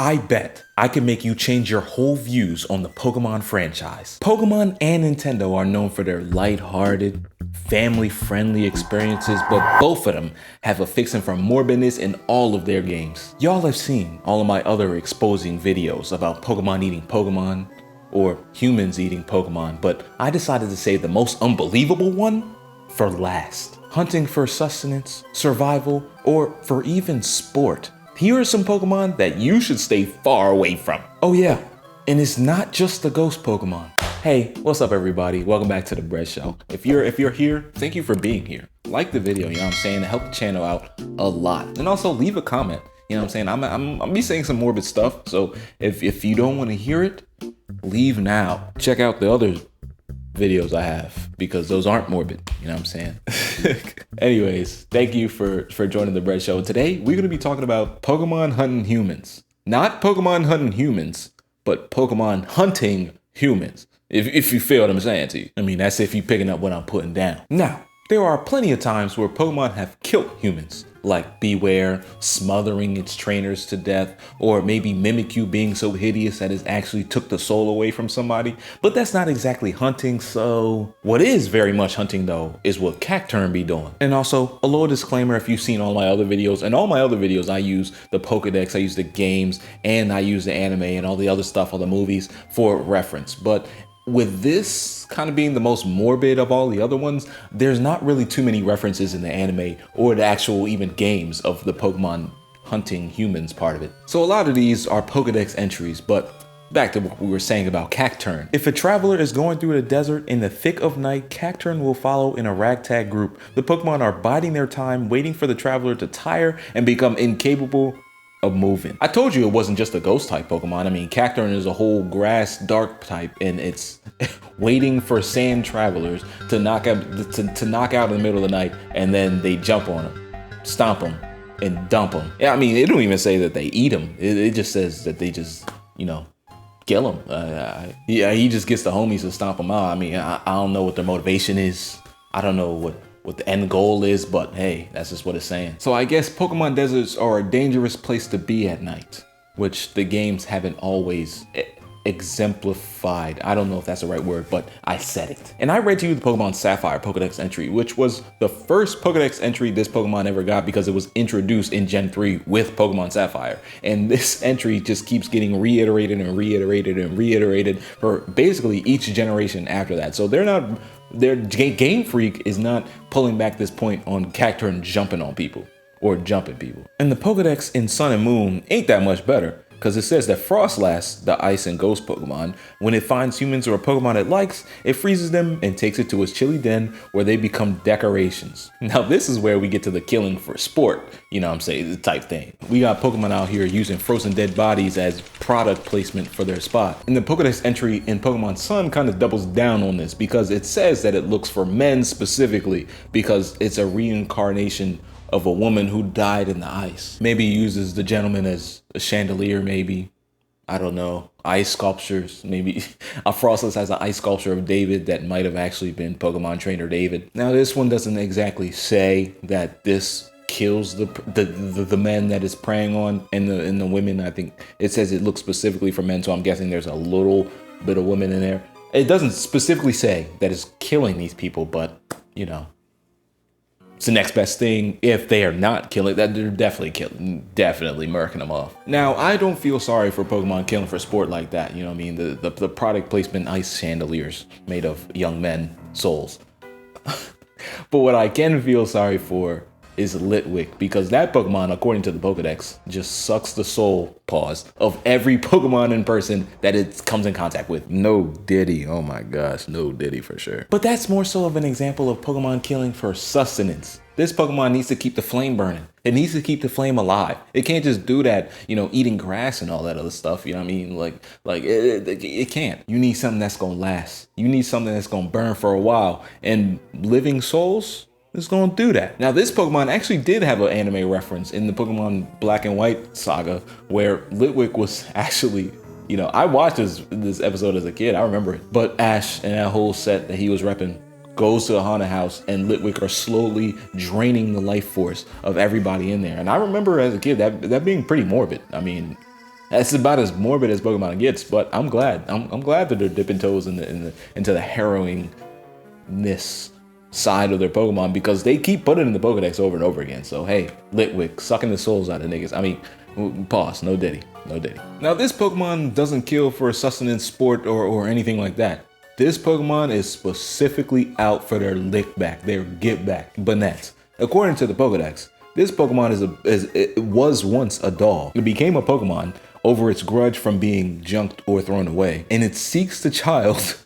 I bet I can make you change your whole views on the Pokemon franchise. Pokemon and Nintendo are known for their lighthearted, family-friendly experiences, but both of them have a fixing for morbidness in all of their games. Y'all have seen all of my other exposing videos about Pokemon eating Pokemon, or humans eating Pokemon, but I decided to save the most unbelievable one for last. Hunting for sustenance, survival, or for even sport. Here are some Pokemon that you should stay far away from. Oh yeah, and it's not just the ghost Pokemon. Hey, what's up everybody? Welcome back to the Bread Show. If you're here, thank you for being here. Like the video, you know what I'm saying? To help the channel out a lot. And also leave a comment. You know what I'm saying? I'm be saying some morbid stuff. So if you don't want to hear it, leave now. Check out the other videos I have because those aren't morbid. You know what I'm saying? Anyways, thank you for joining the Bread Show. Today, we're going to be talking about Pokemon hunting humans. Not Pokemon hunting humans, but Pokemon hunting humans. If you feel what I'm saying to you. I mean, that's if you're picking up what I'm putting down. Now, there are plenty of times where Pokemon have killed humans, like Beware smothering its trainers to death, or maybe Mimikyu being so hideous that it actually took the soul away from somebody. But that's not exactly hunting, so what is very much hunting though is what Cacturn be doing. And also, a little disclaimer, if you've seen all my other videos, and all my other videos I use the Pokedex, I use the games, and I use the anime and all the other stuff, all the movies for reference. But with this kind of being the most morbid of all the other ones, there's not really too many references in the anime or the actual even games of the Pokemon hunting humans part of it. So a lot of these are Pokedex entries, but back to what we were saying about Cacturn. If a traveler is going through the desert in the thick of night, Cacturn will follow in a ragtag group. The Pokemon are biding their time, waiting for the traveler to tire and become incapable of moving. I told you it wasn't just a ghost type Pokemon. I mean, Cacturn is a whole grass dark type, and it's waiting for sand travelers to knock out in the middle of the night, and then they jump on them, stomp them, and dump them. Yeah, I mean, it don't even say that they eat them. It just says that they just, you know, kill them. Yeah, he just gets the homies to stomp them out. I mean, I don't know what their motivation is. I don't know what the end goal is, but hey, that's just what it's saying. So I guess Pokemon deserts are a dangerous place to be at night, which the games haven't always exemplified. I don't know if that's the right word, but I said it. And I read to you the Pokemon Sapphire Pokedex entry, which was the first Pokedex entry this Pokemon ever got because it was introduced in Gen 3 with Pokemon Sapphire. And this entry just keeps getting reiterated and reiterated and reiterated for basically each generation after that. So their Game Freak is not pulling back this point on Cacturn jumping on people or jumping people. And the Pokedex in Sun and Moon ain't that much better, because it says that Frostlass, the ice and ghost Pokemon, when it finds humans or a Pokemon it likes, it freezes them and takes it to its chilly den where they become decorations. Now this is where we get to the killing for sport, you know what I'm saying, the type thing. We got Pokemon out here using frozen dead bodies as product placement for their spot. And the Pokedex entry in Pokemon Sun kind of doubles down on this because it says that it looks for men specifically because it's a reincarnation of a woman who died in the ice. Maybe uses the gentleman as a chandelier, maybe. I don't know. Ice sculptures, maybe. A Frostless has an ice sculpture of David that might have actually been Pokemon trainer David. Now this one doesn't exactly say that this kills the men that it's preying on and the women. I think it says it looks specifically for men, so I'm guessing there's a little bit of women in there. It doesn't specifically say that it's killing these people, but you know, it's the next best thing. If they are not killing, that they're definitely killing, definitely murking them off. Now, I don't feel sorry for Pokemon killing for sport like that. You know what I mean? The product placement ice chandeliers made of young men souls. But what I can feel sorry for is Litwick, because that Pokemon, according to the Pokedex, just sucks the soul, of every Pokemon in person that it comes in contact with. No Diddy, oh my gosh, no Diddy for sure. But that's more so of an example of Pokemon killing for sustenance. This Pokemon needs to keep the flame burning. It needs to keep the flame alive. It can't just do that, you know, eating grass and all that other stuff, you know what I mean? Like it can't. You need something that's gonna last. You need something that's gonna burn for a while. And living souls is gonna do that. Now this Pokemon actually did have an anime reference in the Pokemon Black and White saga where Litwick was actually, you know, I watched this episode as a kid, I remember it. But Ash and that whole set that he was repping goes to a haunted house and Litwick are slowly draining the life force of everybody in there. And I remember as a kid that being pretty morbid. I mean, That's about as morbid as Pokemon gets, but I'm glad. I'm glad that they're dipping toes into the harrowingness side of their Pokemon, because they keep putting it in the Pokedex over and over again. So hey, Litwick sucking the souls out of niggas. I mean, pause. No diddy. No diddy. Now this Pokemon doesn't kill for a sustenance, sport, or anything like that. This Pokemon is specifically out for their lick back, their get back. Banette. According to the Pokedex, this Pokemon it was once a doll. It became a Pokemon over its grudge from being junked or thrown away, and it seeks the child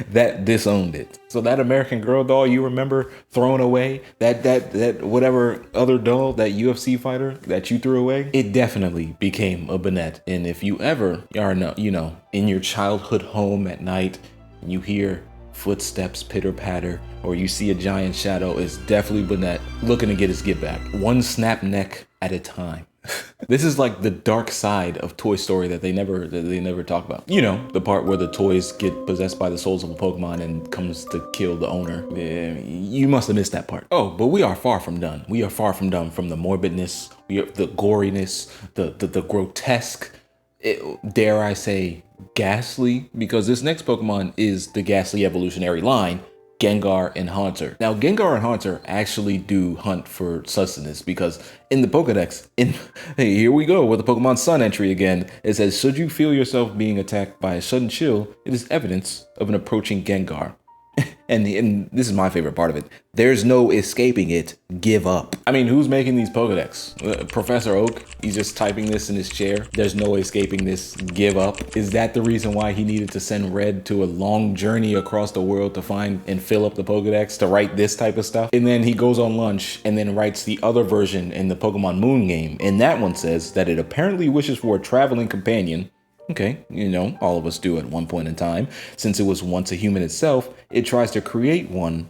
that disowned it. So that American Girl doll you remember thrown away, that whatever other doll, that UFC fighter that you threw away, it definitely became a Banette. And if you ever are, in your childhood home at night, and you hear footsteps pitter patter, or you see a giant shadow, it's definitely Banette looking to get his get back, one snap neck at a time. This is like the dark side of Toy Story that they never talk about. You know, the part where the toys get possessed by the souls of a Pokemon and comes to kill the owner. You must have missed that part. Oh, but we are far from done. We are far from done from the morbidness, the goriness, the grotesque, dare I say, ghastly, because this next Pokemon is the ghastly evolutionary line, Gengar and Haunter. Now, Gengar and Haunter actually do hunt for sustenance, because in the Pokedex, hey, here we go with the Pokemon Sun entry again. It says, should you feel yourself being attacked by a sudden chill, it is evidence of an approaching Gengar. And this is my favorite part of it. There's no escaping it. Give up. I mean, who's making these Pokedex? Professor Oak? He's just typing this in his chair. There's no escaping this. Give up. Is that the reason why he needed to send Red to a long journey across the world to find and fill up the Pokedex to write this type of stuff? And then he goes on lunch and then writes the other version in the Pokemon Moon game. And that one says that it apparently wishes for a traveling companion. Okay, all of us do at one point in time. Since it was once a human itself, it tries to create one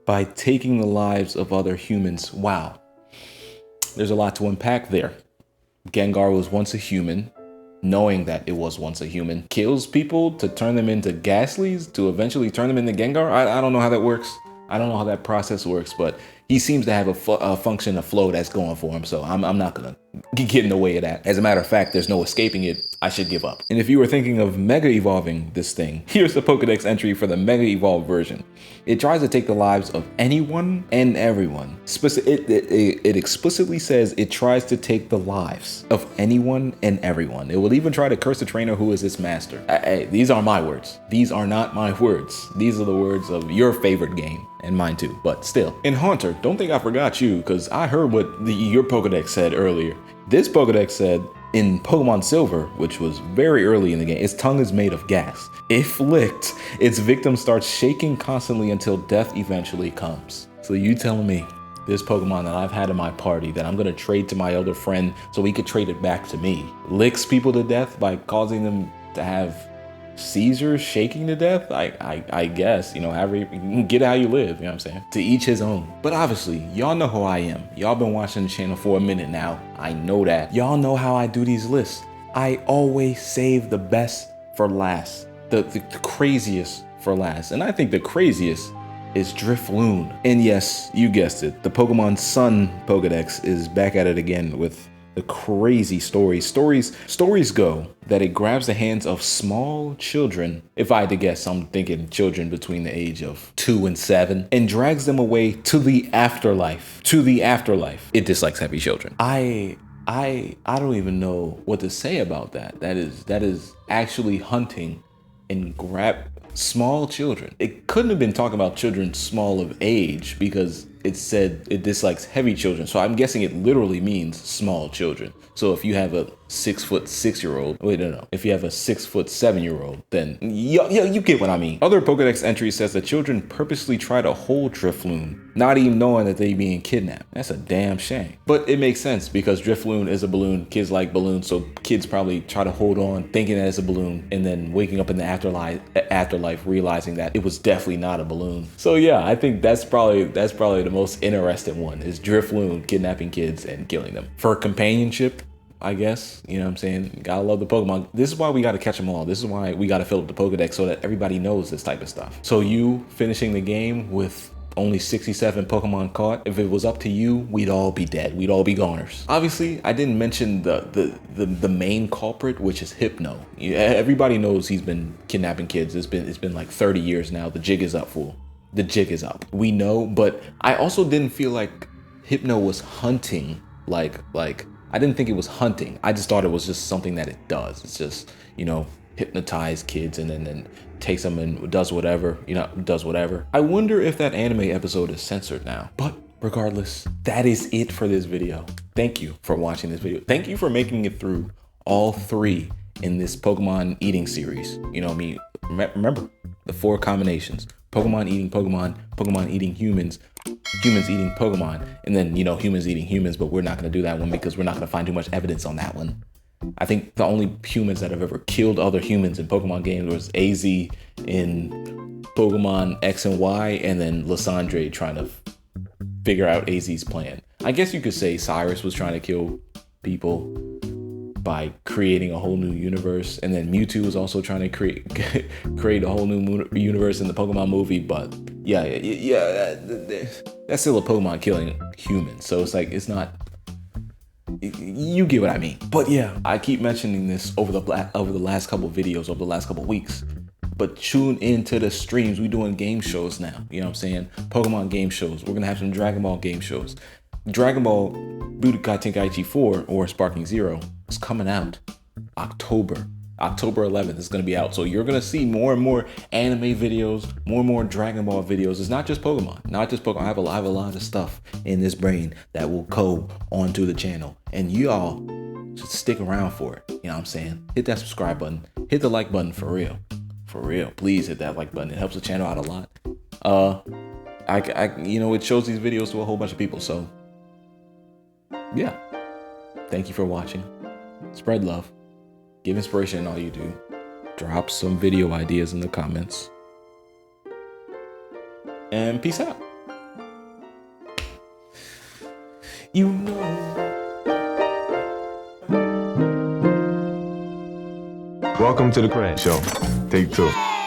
by taking the lives of other humans. Wow. There's a lot to unpack there. Gengar was once a human, knowing that it was once a human, kills people to turn them into Ghastlies, to eventually turn them into Gengar. I don't know how that works. I don't know how that process works, but he seems to have a function, a flow that's going for him. So I'm not gonna get in the way of that. As a matter of fact, there's no escaping it. I should give up. And if you were thinking of Mega Evolving this thing, here's the Pokedex entry for the Mega Evolved version. It tries to take the lives of anyone and everyone. It explicitly says it tries to take the lives of anyone and everyone. It will even try to curse the trainer who is its master. Hey, these are my words. These are not my words. These are the words of your favorite game. And mine too, but still. In Haunter, don't think I forgot you, because I heard what your Pokedex said earlier. This Pokedex said, in Pokemon Silver, which was very early in the game, its tongue is made of gas. If licked, its victim starts shaking constantly until death eventually comes. So you telling me this Pokemon that I've had in my party that I'm gonna trade to my elder friend so he could trade it back to me, licks people to death by causing them to have seizures, shaking to death? I guess, however you can get how you live, you know what I'm saying? To each his own. But obviously, y'all know who I am. Y'all been watching the channel for a minute now. I know that. Y'all know how I do these lists. I always save the best for last. The craziest for last. And I think the craziest is Drifloon. And yes, you guessed it. The Pokemon Sun Pokedex is back at it again with the crazy stories. Stories go that it grabs the hands of small children. If I had to guess, I'm thinking children between the age of 2 and 7, and drags them away to the afterlife. It dislikes heavy children. I don't even know what to say about that. That is actually hunting and grab small children. It couldn't have been talking about children small of age, because it said it dislikes heavy children. So I'm guessing it literally means small children. So if you have a 6'6" wait, no. If you have a 6'7" then you get what I mean. Other Pokedex entry says that children purposely try to hold Drifloon, not even knowing that they're being kidnapped. That's a damn shame. But it makes sense, because Drifloon is a balloon. Kids like balloons, so kids probably try to hold on thinking that it's a balloon, and then waking up in the afterlife realizing that it was definitely not a balloon. So yeah, I think that's probably the most interesting one, is Drifloon kidnapping kids and killing them. For companionship, I guess, you know what I'm saying? Gotta love the Pokemon. This is why we gotta catch them all. This is why we gotta fill up the Pokedex, so that everybody knows this type of stuff. So you finishing the game with only 67 Pokemon caught. If it was up to you, we'd all be dead. We'd all be goners. Obviously, I didn't mention the main culprit, which is Hypno. Everybody knows he's been kidnapping kids. It's been like 30 years now. The jig is up, fool. The jig is up. We know, but I also didn't feel like Hypno was hunting. Like I didn't think it was hunting. I just thought it was just something that it does. It's just, you know, hypnotize kids and then takes them and does whatever, does whatever. I wonder if that anime episode is censored now. But regardless, that is it for this video. Thank you for watching this video. Thank you for making it through all 3 in this Pokemon eating series. You know what I mean? Remember the 4 combinations: Pokemon eating Pokemon, Pokemon eating humans, humans eating Pokemon, and then, humans eating humans, but we're not going to do that one because we're not going to find too much evidence on that one. I think the only humans that have ever killed other humans in Pokemon games was AZ in Pokemon X and Y, and then Lysandre trying to figure out AZ's plan. I guess you could say Cyrus was trying to kill people by creating a whole new universe, and then Mewtwo was also trying to create a whole new universe in the Pokemon movie. But yeah, that's still a Pokemon killing humans, so it's like, it's not, you get what I mean. But yeah, I keep mentioning this over the last couple videos, over the last couple weeks, but tune into the streams. We doing game shows now, you know what I'm saying? Pokemon game shows. We're gonna have some Dragon Ball game shows. Dragon Ball Budokai Tenkaichi 4, or Sparking Zero, is coming out October 11th. It's going to be out. So you're going to see more and more anime videos, more and more Dragon Ball videos. It's not just Pokemon. I have a lot of stuff in this brain that will go onto the channel, and y'all should stick around for it. You know what I'm saying? Hit that subscribe button. Hit the like button for real. For real. Please hit that like button. It helps the channel out a lot. It shows these videos to a whole bunch of people. So yeah, thank you for watching. Spread love, give inspiration in all you do, drop some video ideas in the comments, and peace out. Welcome to the Crash Show. Take 2.